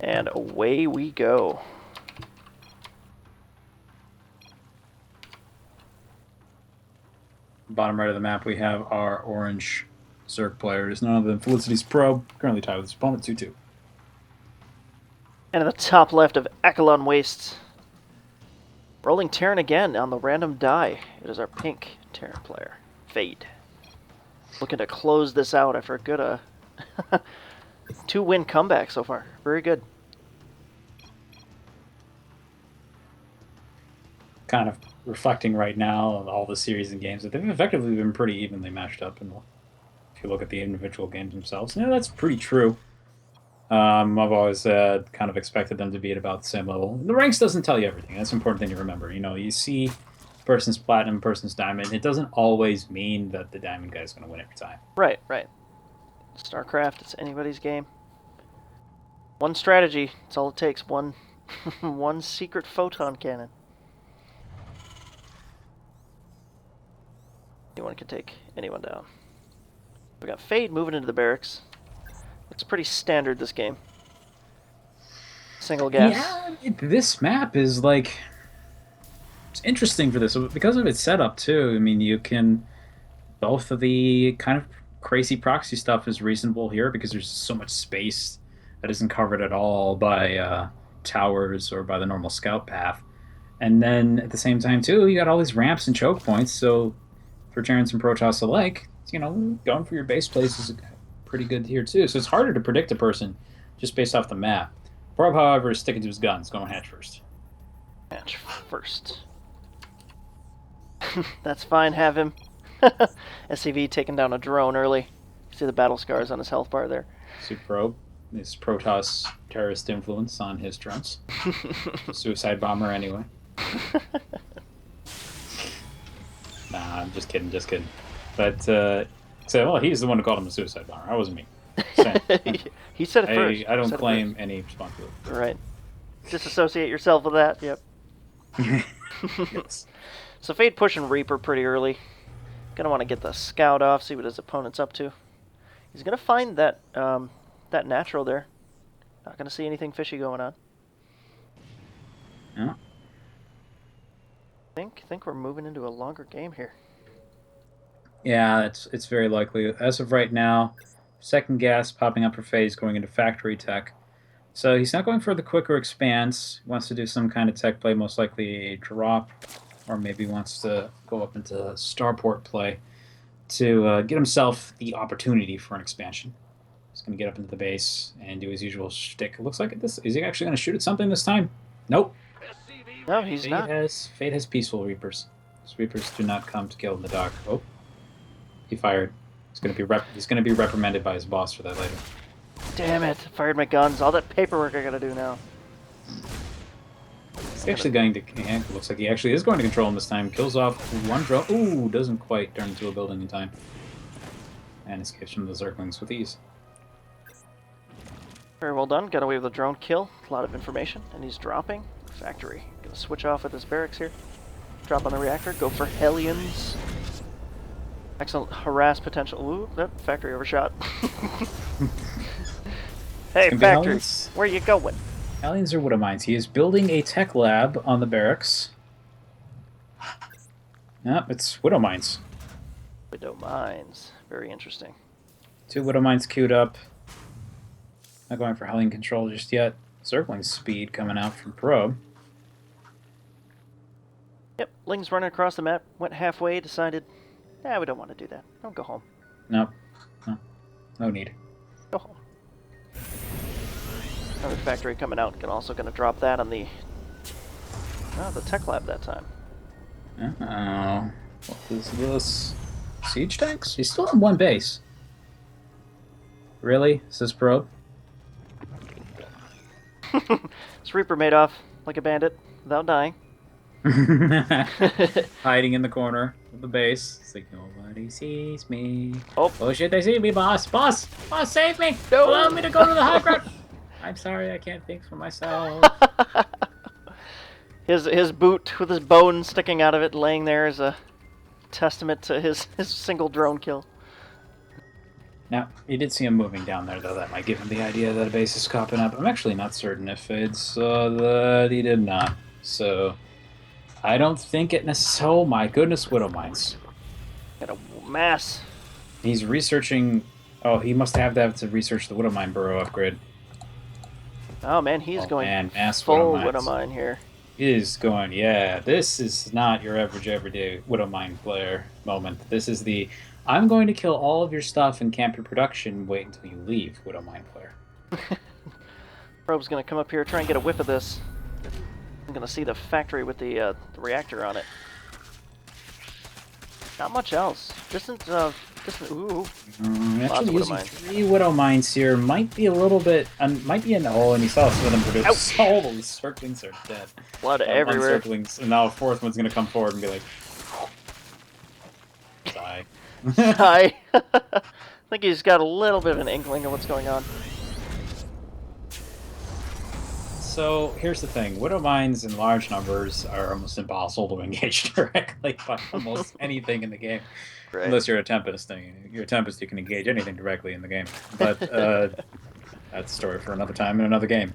And away we go. Bottom right of the map, we have our orange Zerg players. None other than Felicity's Probe, currently tied with his opponent 2-2. And at the top left of Akalon Wastes, rolling Terran again on the random die. It is our pink Terran player, Fade. Looking to close this out after a good 2-win comeback so far. Very good. Kind of reflecting right now on all the series and games that they've effectively been pretty evenly matched up. And if you look at the individual games themselves, yeah, that's pretty true. I've always kind of expected them to be at about the same level. The ranks doesn't tell you everything. That's an important thing to remember. You know, you see person's platinum, person's diamond. It doesn't always mean that the diamond guy is going to win every time. Right, right. StarCraft, it's anybody's game. One strategy, that's all it takes. One, one secret photon cannon. Anyone can take anyone down. We got Fade moving into the barracks. Looks pretty standard this game. Single gas. Yeah, this map is like, it's interesting for this because of its setup too. I mean, you can both of the kind of crazy proxy stuff is reasonable here because there's so much space that isn't covered at all by towers or by the normal scout path. And then at the same time too, you got all these ramps and choke points. So for Terrans and Protoss alike, you know, going for your base place is pretty good here too. So it's harder to predict a person just based off the map. Prob, however, is sticking to his guns, going hatch first. Hatch first. That's fine, have him. SCV taking down a drone early. See the battle scars on his health bar there. Super Probe, his Protoss terrorist influence on his drones. Suicide bomber anyway. Nah, I'm just kidding, But, well, he's the one who called him a suicide bomber. That wasn't me. He said it first. I don't claim any responsibility. Right. Disassociate yourself with that, yep. Yes. So Fade pushing Reaper pretty early. Gonna want to get the scout off, see what his opponent's up to. He's gonna find that that natural there. Not gonna see anything fishy going on. Yeah. Think we're moving into a longer game here. Yeah, it's very likely. As of right now, second gas popping up for phase going into factory tech. So he's not going for the quicker expanse. He wants to do some kind of tech play, most likely a drop, or maybe wants to go up into starport play to get himself the opportunity for an expansion. He's going to get up into the base and do his usual shtick. It looks like this. Is he actually going to shoot at something this time? Nope. No, he's not. Fate has peaceful Reapers. These Reapers do not come to kill in the dark. Oh, he fired. He's going to be reprimanded by his boss for that later. Damn it! Fired my guns. All that paperwork I gotta do now. He's actually going to. Yeah, looks like he actually is going to control him this time. Kills off one drone. Ooh, doesn't quite turn into a building in time. And escapes from the Zerglings with ease. Very well done. Got away with a drone kill. A lot of information. And he's dropping. Factory. Gonna switch off with his barracks here. Drop on the reactor. Go for Hellions. Excellent harass potential. Ooh, that factory overshot. Hey, factory. Where you going? Hellions are Widow Mines. He is building a tech lab on the barracks. Yep, it's Widow Mines. Widow Mines. Very interesting. 2 Widow Mines queued up. Not going for Hellion control just yet. Zergling speed coming out from Probe. Yep, Ling's running across the map. Went halfway, decided, we don't want to do that. Don't go home. Nope. No need. Go home. Another factory coming out. Also going to drop that on the tech lab that time. Uh-oh. What is this? Siege tanks? He's still on one base. Really? Says Probe? This Reaper made off like a bandit without dying. Hiding in the corner of the base. It's like, nobody sees me. Oh shit, they see me, boss! Boss, save me! No! Allow me to go to the high ground! I'm sorry, I can't think for myself. His boot with his bone sticking out of it laying there is a testament to his single drone kill. Now, you did see him moving down there, though. That might give him the idea that a base is popping up. I'm actually not certain if Fade saw that. He did not. So, I don't think it necessarily... Oh, my goodness, Widow Mines. Got a mass. He's researching... Oh, he must have that to research the Widow Mine Burrow upgrade. Oh man, he's Oh, going man, mass Widow full Widow Mines. Mine here. He is going, yeah, this is not your average everyday Widow Mine player moment. This is the, I'm going to kill all of your stuff and camp your production, wait until you leave Widow Mine player. Probe's gonna come up here, try and get a whiff of this. I'm gonna see the factory with the reactor on it. Not much else. Distant, ooh. Actually, Widow using Mines. 3 Widow Mines here might be a little bit, might be in the hole, and you saw some of them produce. Ouch. All those circlings are dead. Blood everywhere. Circlings, and now a fourth one's going to come forward and be like, die. Hi. I think he's got a little bit of an inkling of what's going on. So here's the thing: Widow Mines in large numbers are almost impossible to engage directly by almost anything in the game, Right. unless you're a Tempest. You're a Tempest, you can engage anything directly in the game. But that's a story for another time in another game.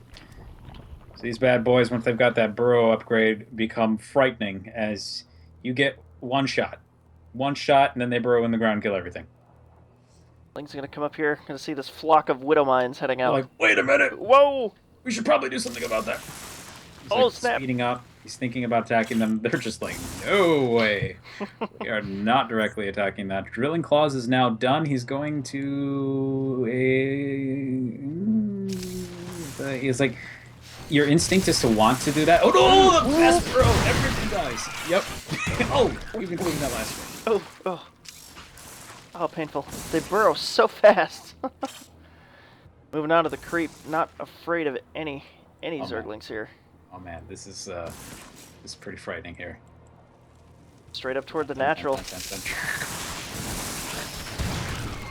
So these bad boys, once they've got that burrow upgrade, become frightening as you get one shot, and then they burrow in the ground, and kill everything. Link's gonna come up here, gonna see this flock of Widow Mines heading out. Like, wait a minute! Whoa! We should probably do something about that. He's Oh, like snap. speeding up. He's thinking about attacking them. They're just like, no way. We are not directly attacking that. Drilling Claws is now done. He's going to he's like, your instinct is to want to do that. Oh no! The fast bro! Everything dies. Yep. Oh, we've been doing that last one. Oh, painful. They burrow so fast. Moving on to the creep, not afraid of any Zerglings here. Oh man, this is pretty frightening here. Straight up toward the natural.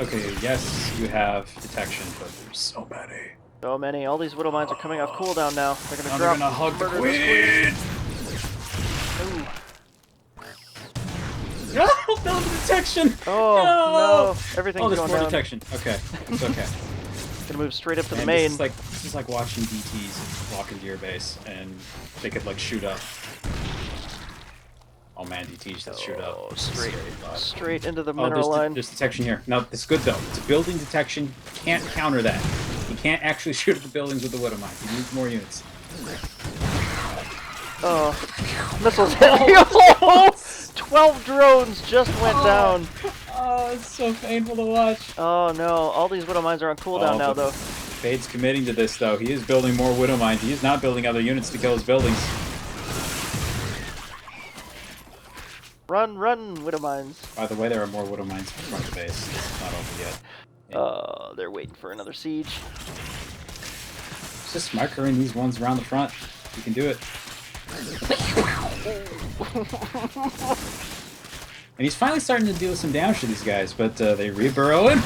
Okay, yes, you have detection, but there's so many. So many. All these Widow Mines are coming off cooldown now. They're gonna Now drop. they're gonna hug the Murder queen. Ooh. No, detection. Oh no! Everything's Oh, there's going more down. detection. Okay, it's okay. Gonna move straight up to the And main. this is like watching DTs walk into your base, and they could like shoot up. Oh man, DTs that shoot up. Oh, straight into the mineral there's line. there's detection here. No, it's good though. It's a building detection. Can't counter that. You can't actually shoot at the buildings with the Widow Mine. You need more units. Oh, missiles hit me! Oh, 12 drones just went down. Oh, it's so painful to watch. Oh no, all these Widow Mines are on cooldown now though. Fade's committing to this though. He is building more Widow Mines. He is not building other units to kill his buildings. Run, Widow Mines. By the way, there are more Widow Mines in front of the base. It's not over yet. Yeah. They're waiting for another siege. Just microing these ones around the front. You can do it. And he's finally starting to deal some damage to these guys, but they re-burrow and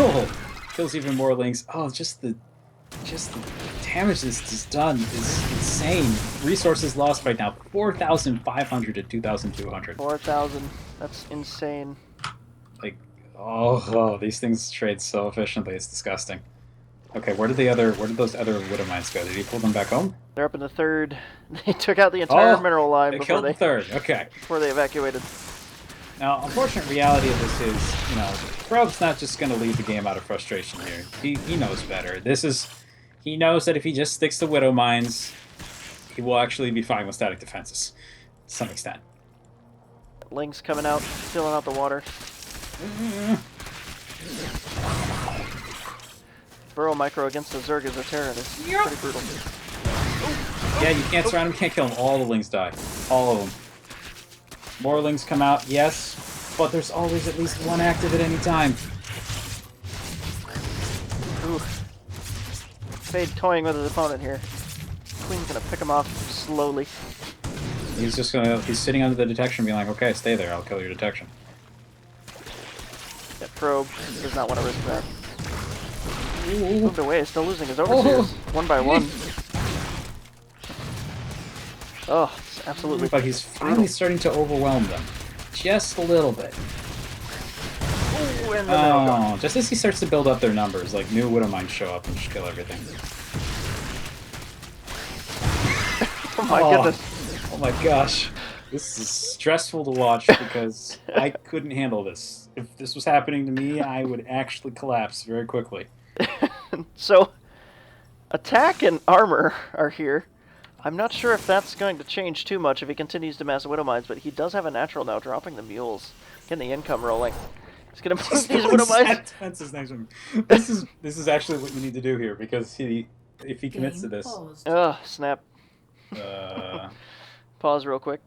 kills even more lings. Oh, just the damage this is done is insane. Resources lost right now, 4,500 to 2,200. 4,000. That's insane. Like, these things trade so efficiently. It's disgusting. Okay, where did those other Widow Mines go? Did he pull them back home? They're up in the third. They took out the entire mineral line they before killed the third. Okay. before they evacuated. Now, unfortunate reality of this is, Probe's not just going to leave the game out of frustration here. He knows better. He knows that if he just sticks to Widow Mines, he will actually be fine with static defenses, to some extent. Lings coming out, filling out the water. Burrow micro against the Zerg as a Terran is pretty brutal. Yeah, you can't surround him, can't kill him. All the Lings die. All of them. More Lings come out, yes, but there's always at least one active at any time. Ooh. Fade toying with his opponent here. Queen's gonna pick him off slowly. He's sitting under the detection being like, okay, stay there, I'll kill your detection. That probe does not want to risk that. Moved away, still losing his overseers. One by one. Oh, it's absolutely. But he's finally starting to overwhelm them. Just a little bit. in the mineral gun. Oh, just as he starts to build up their numbers, like new Widowmines show up and just kill everything. Oh my goodness. Oh my gosh. This is stressful to watch because I couldn't handle this. If this was happening to me, I would actually collapse very quickly. So, attack and armor are here. I'm not sure if that's going to change too much if he continues to mass Widow Mines, but he does have a natural now, dropping the mules, getting the income rolling. He's gonna move these Widow Mines. Defenses next one. This is actually what you need to do here because if he commits to this, Ugh, snap. uh, Pause real quick.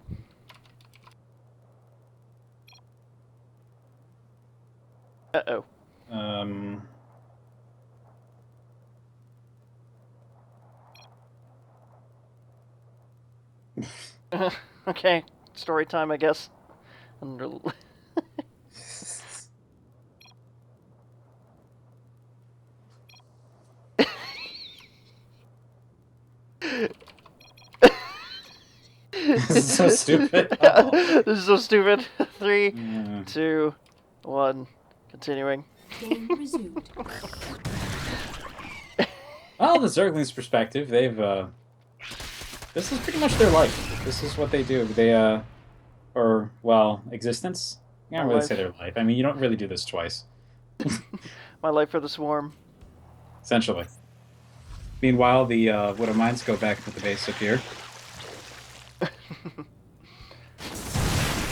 Uh-oh. um, Okay, story time, I guess. this is so stupid. Oh. This is so stupid. 3, Yeah. 2, 1. Continuing. Game resumed. Well, the Zergling's perspective, they've this is pretty much their life. This is what they do. They or well, existence. You can't really say their life. I mean, you don't really do this twice. My life for the swarm. Essentially. Meanwhile, the Widow Mines go back to the base up here.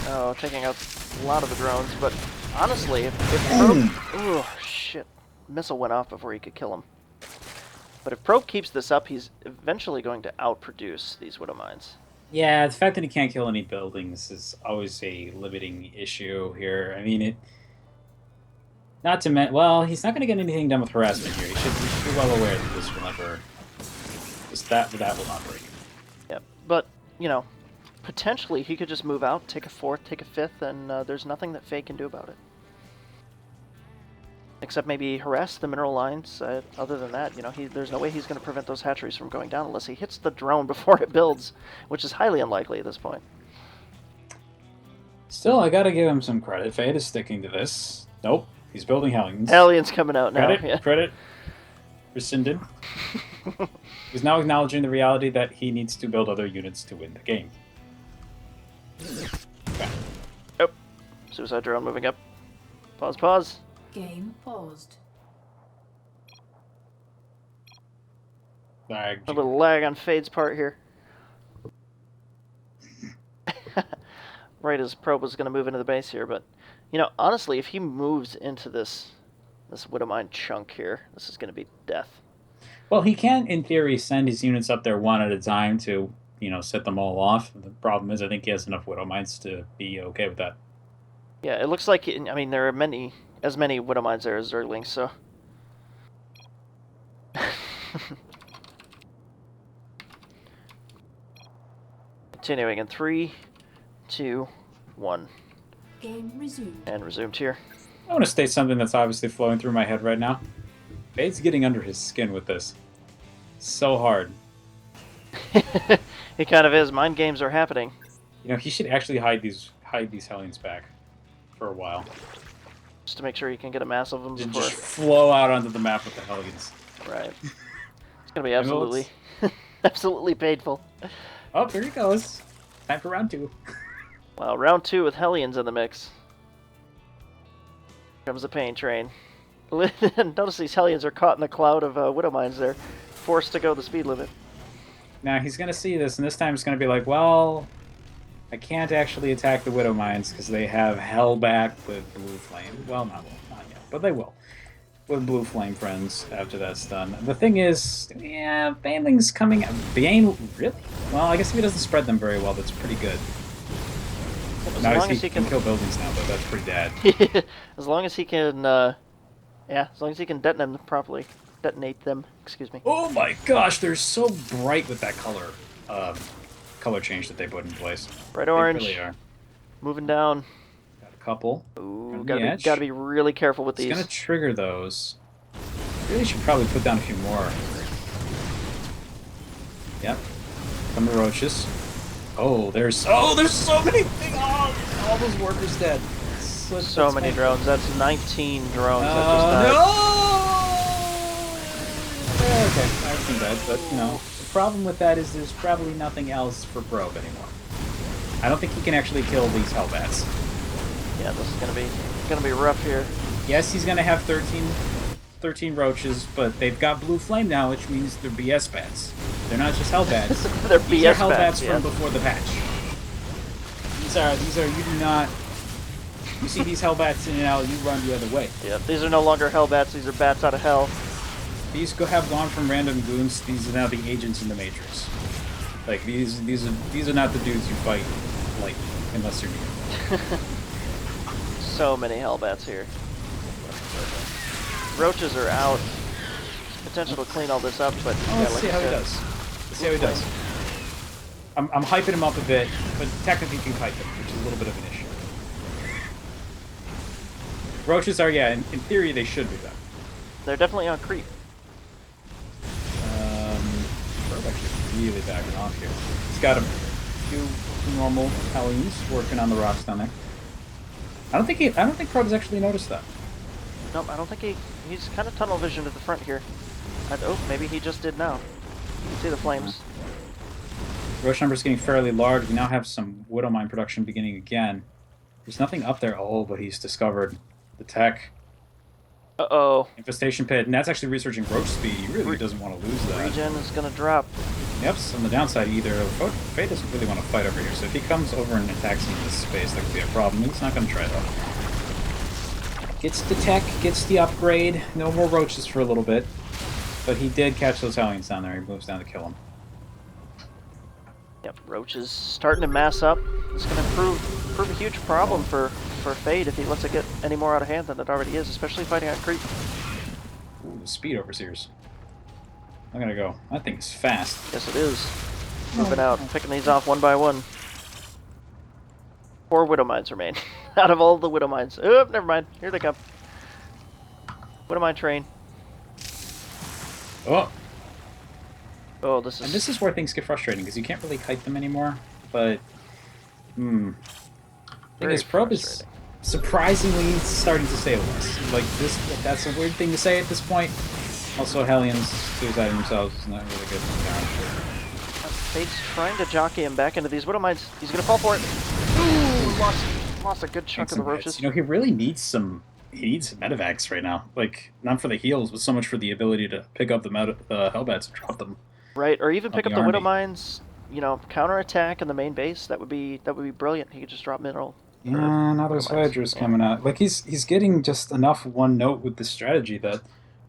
Oh, taking out a lot of the drones, but honestly, if Probe... Oh, shit. Missile went off before he could kill him. But if Probe keeps this up, he's eventually going to outproduce these Widow Mines. Yeah, the fact that he can't kill any buildings is always a limiting issue here. I mean, not to mention, well, he's not going to get anything done with harassment here. He should be well aware that this will never... that will not break. Yep, but, you know, potentially he could just move out, take a 4th, take a 5th, and there's nothing that Faye can do about it. Except maybe harass the mineral lines. Other than that, you know, there's no way he's going to prevent those hatcheries from going down unless he hits the drone before it builds, which is highly unlikely at this point. Still, I gotta give him some credit. Fade is sticking to this. Nope, he's building Hellions. Hellions coming out now. Credit rescinded. He's now acknowledging the reality that he needs to build other units to win the game. Okay. Oh, suicide drone moving up. Pause. Game paused. Lag. A little lag on Fade's part here. Right as Probe was going to move into the base here, but, you know, honestly, if he moves into this Widowmine chunk here, this is going to be death. Well, he can, in theory, send his units up there one at a time to, you know, set them all off. The problem is, I think he has enough Widow Mines to be okay with that. Yeah, it looks like, I mean, there are as many Widow Mines there as Zerglings, so... Continuing in 3, 2, 1. Game resumed. And resumed here. I want to state something that's obviously flowing through my head right now. Fade's getting under his skin with this. So hard. He kind of is. Mind games are happening. You know, he should actually hide these Hellions back for a while. Just to make sure you can get a mass of them before... Just flow out onto the map with the Hellions. Right. It's going to be absolutely... absolutely painful. Oh, here he goes. Time for round 2. Wow, round 2 with Hellions in the mix. Here comes the pain train. Notice these Hellions are caught in the cloud of Widow Mines there. Forced to go the speed limit. Now he's going to see this, and this time it's going to be like, well, I can't actually attack the Widow Mines because they have hell back with Blue Flame. Well, not yet, but they will. With Blue Flame friends after that's done. The thing is, yeah, Baneling's coming... Bane, really? Well, I guess if he doesn't spread them very well, that's pretty good. As Now long as he can kill buildings now, but that's pretty bad. As long as he can, yeah, as long as he can detonate them properly. Detonate them, excuse me. Oh my gosh, they're so bright with that color change that they put in place. Bright orange. They really are. Moving down. Got a couple. Ooh, gotta be really careful with these. It's gonna trigger those. Really should probably put down a few more. Yep. Come the roaches. Oh, there's so many things. Oh, all those workers dead. So many drones. That's 19 drones that just Oh, died. no! Yeah, okay, I've seen that, but, you know, the problem with that is there's probably nothing else for Probe anymore. I don't think he can actually kill these Hellbats. Yeah, this is gonna be rough here. Yes, he's gonna have 13 roaches, but they've got blue flame now, which means they're BS bats. They're not just Hellbats. They're These BS are Hellbats bats, from yeah. before the patch. These are, you do not... You see these Hellbats in and out, you run the other way. Yeah, these are no longer Hellbats. These are bats out of hell. These have gone from random goons. These are now the agents in the Matrix. Like these are not the dudes you fight, like unless you're new. So many Hellbats here. Roaches are out. Potential to clean all this up, but Oh, yeah, let's like see I how he said, does. Let's see how he does. I'm hyping him up a bit, but technically you can kite him, which is a little bit of an issue. Roaches are, yeah, in theory they should be though. they're definitely on creep. Probe actually really backing off here. He's got a few normal Hellions working on the rocks down there. I don't think Probe's actually noticed that. Nope, I don't think he's kind of tunnel vision to the front here. Oh, maybe he just did now. You can see the flames. Roach number is getting fairly large. We now have some Widowmine production beginning again. There's nothing up there. Oh, but he's discovered the tech. Uh-oh. Infestation pit, and that's actually researching roach speed. He really doesn't want to lose that. Regen is gonna drop. Yep, so on the downside, either Faye doesn't really want to fight over here, so if he comes over and attacks him in this space, that could be a problem. He's not going to try, though. Gets the tech, gets the upgrade. No more roaches for a little bit. But he did catch those Hellions down there. He moves down to kill them. Yep, roaches starting to mass up. It's gonna prove a huge problem for Fade if he lets it get any more out of hand than it already is, especially fighting on creep. Ooh, the speed overseers. I'm gonna go. That thing is fast. Yes, it is. Moving out, picking these off one by one. 4 Widow Mines remain. Out of all the Widow Mines. Oh, never mind. Here they come. Widow Mine train. Oh, Oh, and this is where things get frustrating, because you can't really kite them anymore, but... Thing very is, Probe is frustrating. surprisingly starting to stay less. Like, that's a weird thing to say at this point. Also, Hellions suiciding themselves is not really good. Fade's trying to jockey him back into these Widow Mines. He's gonna fall for it. Ooh, lost a good chunk of the roaches. You know, he really needs some... He needs medevacs right now. Like, not for the heals, but so much for the ability to pick up the Hellbats and drop them. Right, or even pick up the army. Widow Mines, you know, counterattack in the main base. That would be brilliant. He could just drop mineral. Yeah, now there's Hydras coming out. Like, he's getting just enough one note with this strategy that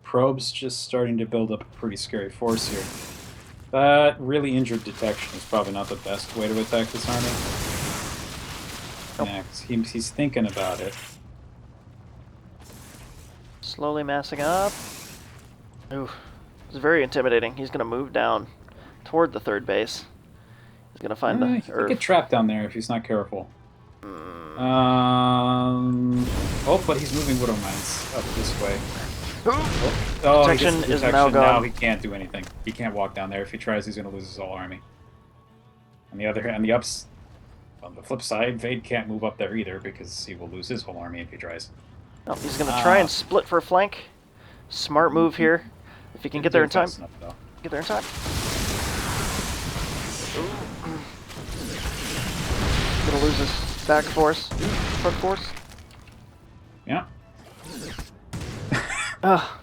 Probe's just starting to build up a pretty scary force here. That really injured detection is probably not the best way to attack this army. Nope. Yeah, 'cause he's thinking about it. Slowly massing up. Ooh, it's very intimidating. He's gonna move down toward the third base. He's gonna find He the could get trapped down there if he's not careful. Oh, but he's moving Widow Mines up this way. Oh, he gets Detection the is detection. now gone. Now he can't do anything. He can't walk down there. If he tries, he's going to lose his whole army. On the other hand, on the flip side, Fade can't move up there either because he will lose his whole army if he tries. Oh, he's gonna try and split for a flank. Smart move here. If he can get there in time. Get there in time. Gonna lose his back force, front force. Yeah. Oh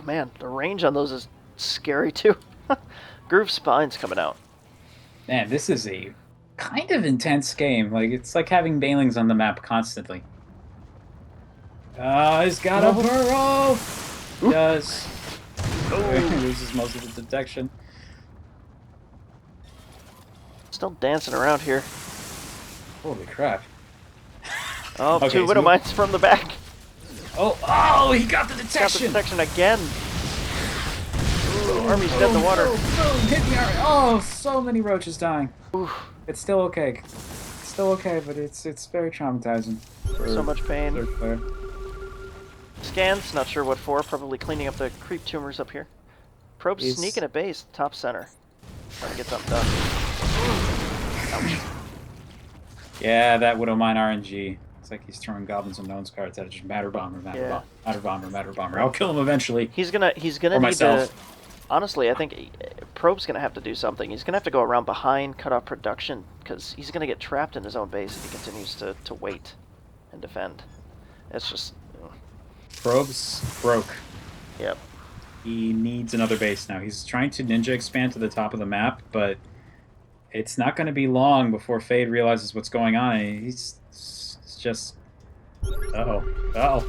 man, the range on those is scary too. Groove Spine's coming out. Man, this is a kind of intense game. Like, it's like having Banelings on the map constantly. He's got a burrow! He does. He loses most of the detection. Still dancing around here. Holy crap. Oh, Okay, 2 so Widow Mines from the back. Oh, he got the Got the detection! detection again. Ooh, army's dead in the water. Hit the army. Oh, so many roaches dying. Oof, It's still okay. It's still okay, but it's very traumatizing. so much pain. Third player. Scans, not sure what for. Probably cleaning up the creep tumors up here. Probe's He's- sneaking at base, top center. Trying to get something done. Ouch. Yeah, that Widowmine RNG. It's like he's throwing goblins and gnomes cards at it. Just matter bomber, matter Yeah. bomber, matter bomber, matter bomber. I'll kill him eventually. He's gonna Or need myself. to. Honestly, I think Probe's gonna have to do something. He's gonna have to go around behind, cut off production, because he's gonna get trapped in his own base if he continues to wait and defend. It's just. Probe's broke. Yep. He needs another base now. He's trying to ninja expand to the top of the map, but it's not going to be long before Fade realizes what's going on. And he's just... Uh-oh. Uh-oh.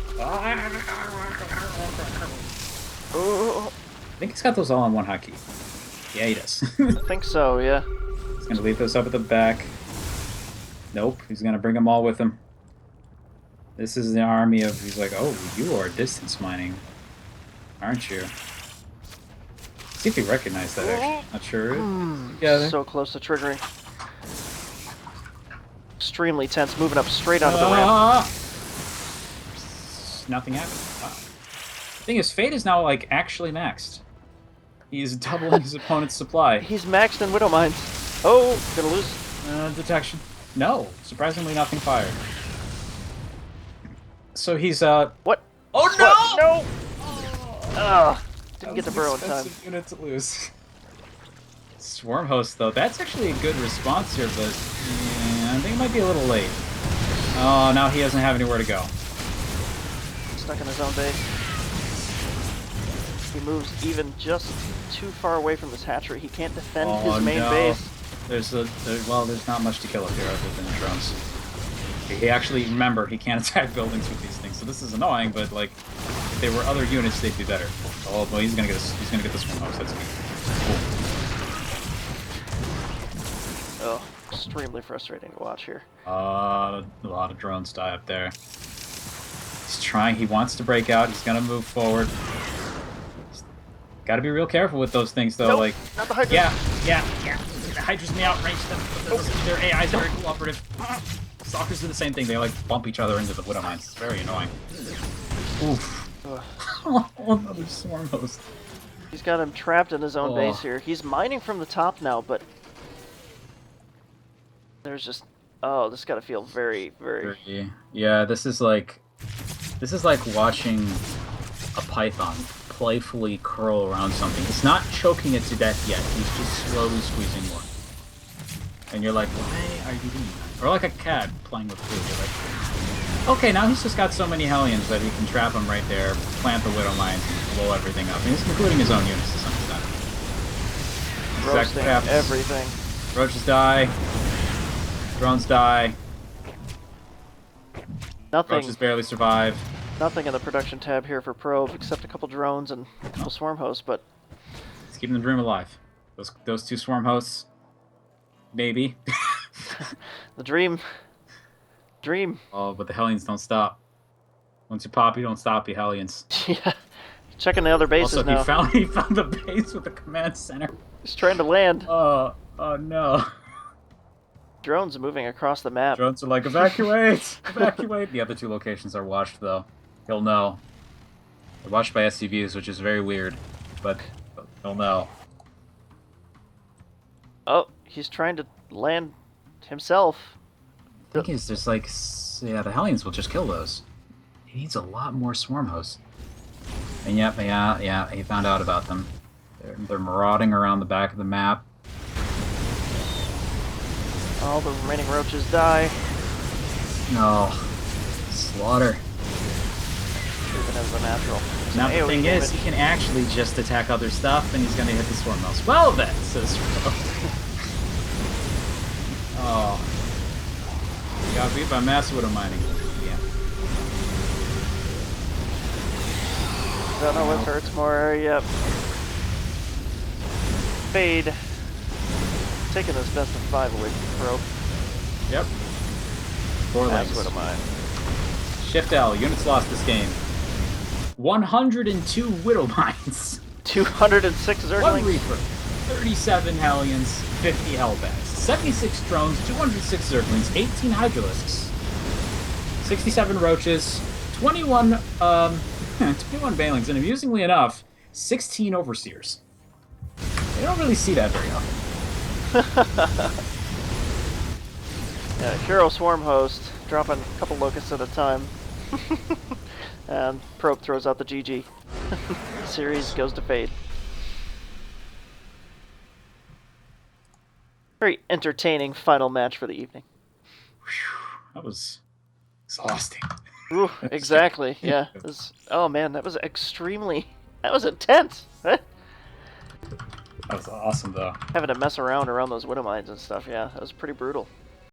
Oh, I think he's got those all on one hotkey. Yeah, he does. I think so. Yeah. He's going to leave those up at the back. Nope. He's going to bring them all with him. This is the army of... He's like, oh, you are distance mining, aren't you? See if he recognized that, actually. Not sure. Together. So close to triggering. Extremely tense, moving up straight onto the ramp. Nothing happened. The thing is, Fate is now, like, actually maxed. He's doubling his opponent's supply. He's maxed in Widow Mines. Oh, gonna lose. Detection. No. Surprisingly, nothing fired. So he's, What? Oh, no! No! Ugh. Didn't get the burrow in time. Unit to lose. Swarm host, though, that's actually a good response here, but yeah, I think it might be a little late. Oh, now he doesn't have anywhere to go. Stuck in his own base. He moves even just too far away from this hatchery. He can't defend his main base. There's not much to kill up here other than drones. He actually, remember, he can't attack buildings with these things, so this is annoying, but like, if they were other units, they'd be better. Oh, boy, he's gonna get this one house. That's me. Cool. Oh, extremely frustrating to watch here. A lot of drones die up there. He's trying. He wants to break out. He's gonna move forward. Got to be real careful with those things, though. Nope, like, not the Hydra. yeah. The Hydras may outrange them, but their AI is very cooperative. Stalkers do the same thing. They like bump each other into the Widow Mines. It's very annoying. Oof. Another swarm host. He's got him trapped in his own base here. He's mining from the top now, but there's just this got to feel very, very. Yeah, this is like watching a python playfully curl around something. He's not choking it to death yet. He's just slowly squeezing more. And you're like, why are you doing that? Or like a cat playing with food. You're like, okay, now he's just got so many Hellions that he can trap them right there, plant the Widow Mines, and blow everything up. I mean, including his own units to some extent. Roasting everything. Roaches die. Drones die. Nothing. Roaches barely survive. Nothing in the production tab here for Probe except a couple drones and a couple swarm hosts, but It's keeping the dream alive. Those two swarm hosts, maybe. the dream. Oh, but the Hellions don't stop. Once you pop, you don't stop, you Hellions. Yeah. Checking the other bases Also, now. he found the base with the command center. He's trying to land. Oh no. Drones moving across the map. Drones are like, evacuate! Evacuate! The other two locations are watched, though. He'll know. They're watched by SCVs, which is very weird, but he'll know. Oh, he's trying to land himself. The thing is, there's like, yeah, the Hellions will just kill those. He needs a lot more swarm hosts. And yeah, he found out about them. They're marauding around the back of the map. All the remaining roaches die. No. Slaughter. Even as the natural. Now the AoE thing is, damage. he can actually just attack other stuff, and he's gonna hit the swarm house. Well then, says Oh. He got beat by mass widow mining. Yeah. Don't know what hurts more. Yep. Fade. Taking this best of 5 away from Probe. Yep. 4 That's legs. what am I? Shift L. Units lost this game. 102 widow mines. 206 1 Zerglings. Reaper. 37 Hellions. 50 Hellbats. 76 drones. 206 Zerglings. 18 Hydralisks. 67 Roaches. 21 21 Banelings. And amusingly enough, 16 Overseers. You don't really see that very often. Yeah, Hero Swarm Host. dropping a couple locusts at a time. And Probe throws out the GG. Series goes to Fade. Very entertaining final match for the evening. Whew, that was exhausting. Ooh, exactly. Yeah. Oh man, that was extremely. That was intense. That was awesome, though. Having to mess around those widow mines and stuff. Yeah, that was pretty brutal.